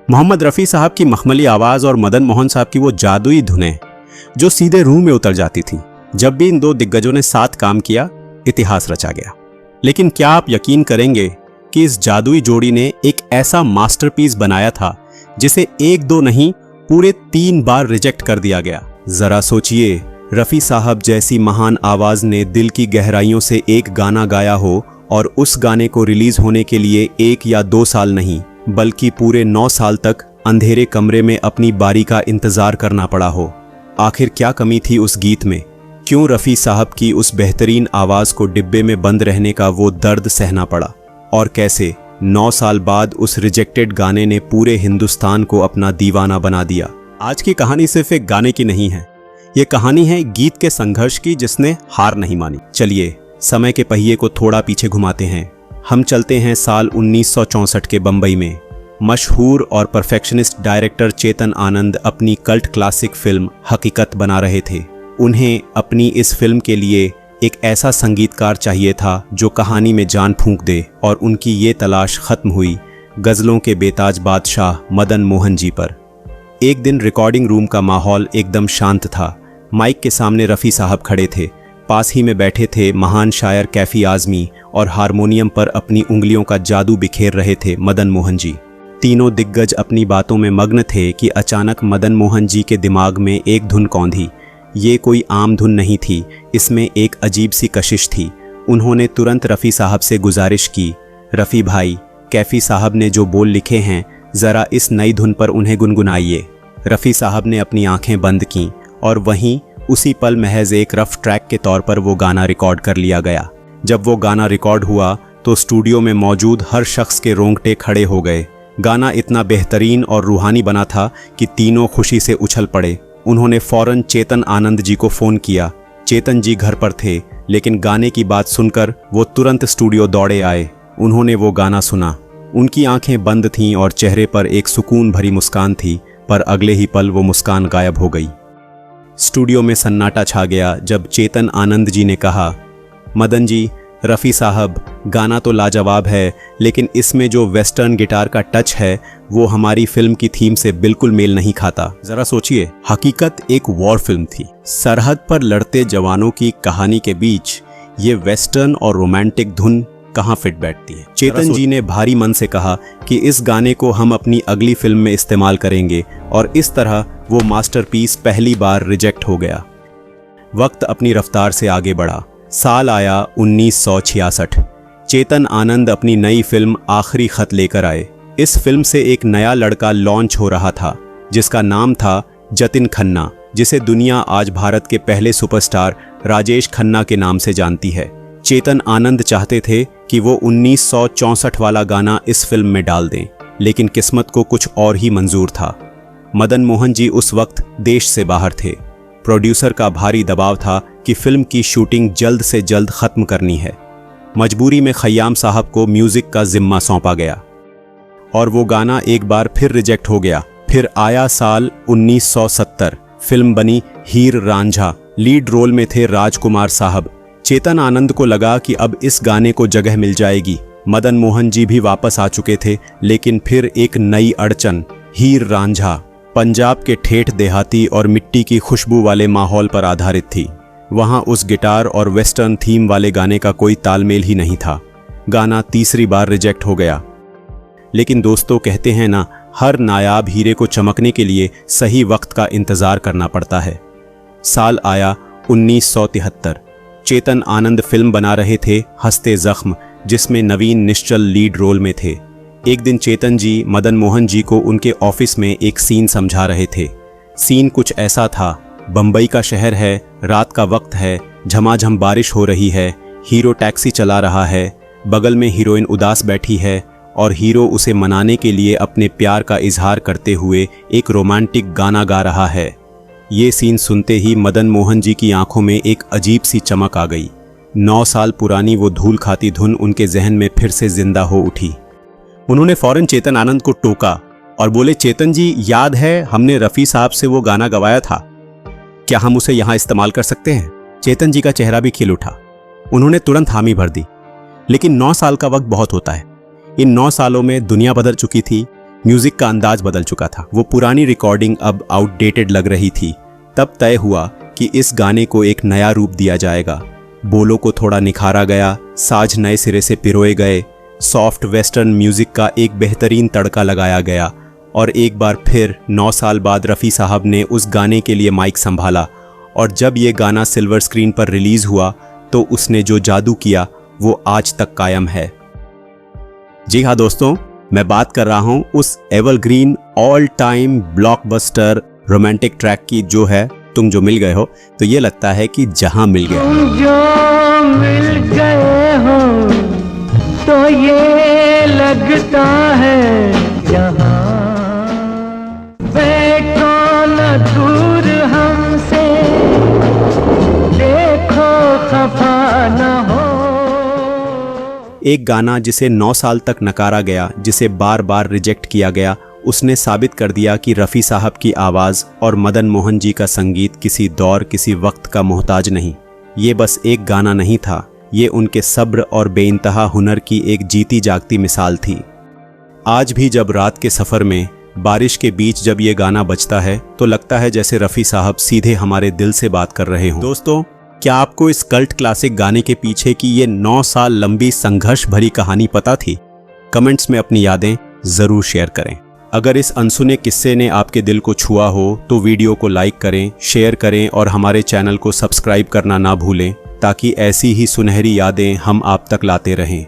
मोहम्मद रफ़ी साहब की मखमली आवाज़ और मदन मोहन साहब की वो जादुई धुनें जो सीधे रूह में उतर जाती थीं। जब भी इन दो दिग्गजों ने साथ काम किया, इतिहास रचा गया। लेकिन क्या आप यकीन करेंगे कि इस जादुई जोड़ी ने एक ऐसा मास्टरपीस बनाया था जिसे एक दो नहीं पूरे 3 बार रिजेक्ट कर दिया गया। जरा सोचिए, रफ़ी साहब जैसी महान आवाज़ ने दिल की गहराइयों से एक गाना गाया हो और उस गाने को रिलीज होने के लिए 1 या 2 साल नहीं बल्कि पूरे 9 साल तक अंधेरे कमरे में अपनी बारी का इंतजार करना पड़ा हो। आखिर क्या कमी थी उस गीत में? क्यों रफ़ी साहब की उस बेहतरीन आवाज़ को डिब्बे में बंद रहने का वो दर्द सहना पड़ा? और कैसे 9 साल बाद उस रिजेक्टेड गाने ने पूरे हिंदुस्तान को अपना दीवाना बना दिया? आज की कहानी सिर्फ एक गाने की नहीं है, ये कहानी है गीत के संघर्ष की जिसने हार नहीं मानी। चलिए समय के पहिए को थोड़ा पीछे घुमाते हैं। हम चलते हैं साल 1964 के बंबई में। मशहूर और परफेक्शनिस्ट डायरेक्टर चेतन आनंद अपनी कल्ट क्लासिक फिल्म हकीकत बना रहे थे। उन्हें अपनी इस फिल्म के लिए एक ऐसा संगीतकार चाहिए था जो कहानी में जान फूंक दे, और उनकी ये तलाश खत्म हुई गज़लों के बेताज बादशाह मदन मोहन जी पर। एक दिन रिकॉर्डिंग रूम का माहौल एकदम शांत था। माइक के सामने रफ़ी साहब खड़े थे। पास ही में बैठे थे महान शायर कैफी आज़मी, और हारमोनियम पर अपनी उंगलियों का जादू बिखेर रहे थे मदन मोहन जी। तीनों दिग्गज अपनी बातों में मग्न थे कि अचानक मदन मोहन जी के दिमाग में एक धुन कौंधी। ये कोई आम धुन नहीं थी, इसमें एक अजीब सी कशिश थी। उन्होंने तुरंत रफ़ी साहब से गुजारिश की, रफ़ी भाई, कैफी साहब ने जो बोल लिखे हैं ज़रा इस नई धुन पर उन्हें गुनगुनाइए। रफ़ी साहब ने अपनी आंखें बंद कीं और वहीं उसी पल महज एक रफ ट्रैक के तौर पर वो गाना रिकॉर्ड कर लिया गया। जब वो गाना रिकॉर्ड हुआ तो स्टूडियो में मौजूद हर शख्स के रोंगटे खड़े हो गए। गाना इतना बेहतरीन और रूहानी बना था कि तीनों खुशी से उछल पड़े। उन्होंने फौरन चेतन आनंद जी को फ़ोन किया। चेतन जी घर पर थे, लेकिन गाने की बात सुनकर वो तुरंत स्टूडियो दौड़े आए। उन्होंने वो गाना सुना। उनकी आंखें बंद थीं और चेहरे पर एक सुकून भरी मुस्कान थी, पर अगले ही पल वो मुस्कान गायब हो गई। स्टूडियो में सन्नाटा छा गया जब चेतन आनंद जी ने कहा, मदन जी, रफ़ी साहब, गाना तो लाजवाब है, लेकिन इसमें जो वेस्टर्न गिटार का टच है वो हमारी फिल्म की थीम से बिल्कुल मेल नहीं खाता। ज़रा सोचिए, हकीकत एक वॉर फिल्म थी। सरहद पर लड़ते जवानों की कहानी के बीच ये वेस्टर्न और रोमांटिक धुन कहाँ फिट बैठती है? चेतन जी ने भारी मन से कहा कि इस गाने को हम अपनी अगली फिल्म में इस्तेमाल करेंगे, और इस तरह वो मास्टरपीस पहली बार रिजेक्ट हो गया। वक्त अपनी रफ्तार से आगे बढ़ा। साल आया 1966। चेतन आनंद अपनी नई फिल्म आखिरी खत लेकर आए। इस फिल्म से एक नया लड़का लॉन्च हो रहा था जिसका नाम था जतिन खन्ना, जिसे दुनिया आज भारत के पहले सुपरस्टार राजेश खन्ना के नाम से जानती है। चेतन आनंद चाहते थे कि वो 1964 वाला गाना इस फिल्म में डाल दें, लेकिन किस्मत को कुछ और ही मंजूर था। मदन मोहन जी उस वक्त देश से बाहर थे। प्रोड्यूसर का भारी दबाव था कि फिल्म की शूटिंग जल्द से जल्द खत्म करनी है। मजबूरी में खय्याम साहब को म्यूजिक का जिम्मा सौंपा गया और वो गाना एक बार फिर रिजेक्ट हो गया। फिर आया साल 1970। फिल्म बनी हीर रांझा। लीड रोल में थे राजकुमार साहब। चेतन आनंद को लगा कि अब इस गाने को जगह मिल जाएगी। मदन मोहन जी भी वापस आ चुके थे, लेकिन फिर एक नई अड़चन। हीर रांझा पंजाब के ठेठ देहाती और मिट्टी की खुशबू वाले माहौल पर आधारित थी। वहां उस गिटार और वेस्टर्न थीम वाले गाने का कोई तालमेल ही नहीं था। गाना तीसरी बार रिजेक्ट हो गया। लेकिन दोस्तों, कहते हैं ना, हर नायाब हीरे को चमकने के लिए सही वक्त का इंतजार करना पड़ता है। साल आया 1973। चेतन आनंद फिल्म बना रहे थे हंसते जख्म, जिसमें नवीन निश्चल लीड रोल में थे। एक दिन चेतन जी मदन मोहन जी को उनके ऑफिस में एक सीन समझा रहे थे। सीन कुछ ऐसा था, बंबई का शहर है, रात का वक्त है, झमाझम बारिश हो रही है, हीरो टैक्सी चला रहा है, बगल में हीरोइन उदास बैठी है और हीरो उसे मनाने के लिए अपने प्यार का इजहार करते हुए एक रोमांटिक गाना गा रहा है। ये सीन सुनते ही मदन मोहन जी की आंखों में एक अजीब सी चमक आ गई। 9 साल पुरानी वो धूल खाती धुन उनके जहन में फिर से जिंदा हो उठी। उन्होंने फौरन चेतन आनंद को टोका और बोले, चेतन जी, याद है हमने रफ़ी साहब से वो गाना गवाया था, क्या हम उसे यहाँ इस्तेमाल कर सकते हैं? चेतन जी का चेहरा भी खिल उठा। उन्होंने तुरंत हामी भर दी। लेकिन 9 साल का वक्त बहुत होता है। इन 9 सालों में दुनिया बदल चुकी थी, म्यूजिक का अंदाज बदल चुका था। वो पुरानी रिकॉर्डिंग अब आउटडेटेड लग रही थी। तब तय हुआ कि इस गाने को एक नया रूप दिया जाएगा। बोलों को थोड़ा निखारा गया, साज नए सिरे से पिरोए गए, सॉफ्ट वेस्टर्न म्यूजिक का एक बेहतरीन तड़का लगाया गया और एक बार फिर 9 साल बाद रफ़ी साहब ने उस गाने के लिए माइक संभाला। और जब ये गाना सिल्वर स्क्रीन पर रिलीज हुआ तो उसने जो जादू किया वो आज तक कायम है। जी हाँ दोस्तों, मैं बात कर रहा हूँ उस evergreen all time blockbuster romantic track की जो है तुम जो मिल गए हो। तो ये लगता है कि जहां मिल गए जो मिल गए हो तो ये लगता है जहां बैठो न दूर हमसे, देखो खफा न हो। एक गाना जिसे 9 साल तक नकारा गया, जिसे बार बार रिजेक्ट किया गया, उसने साबित कर दिया कि रफ़ी साहब की आवाज़ और मदन मोहन जी का संगीत किसी दौर किसी वक्त का मोहताज नहीं। ये बस एक गाना नहीं था, ये उनके सब्र और बेइंतहा हुनर की एक जीती जागती मिसाल थी। आज भी जब रात के सफ़र में बारिश के बीच जब ये गाना बजता है तो लगता है जैसे रफ़ी साहब सीधे हमारे दिल से बात कर रहे हों। दोस्तों, क्या आपको इस कल्ट क्लासिक गाने के पीछे की ये 9 साल लंबी संघर्ष भरी कहानी पता थी? कमेंट्स में अपनी यादें ज़रूर शेयर करें। अगर इस अनसुने किस्से ने आपके दिल को छुआ हो तो वीडियो को लाइक करें, शेयर करें और हमारे चैनल को सब्सक्राइब करना ना भूलें, ताकि ऐसी ही सुनहरी यादें हम आप तक लाते रहें।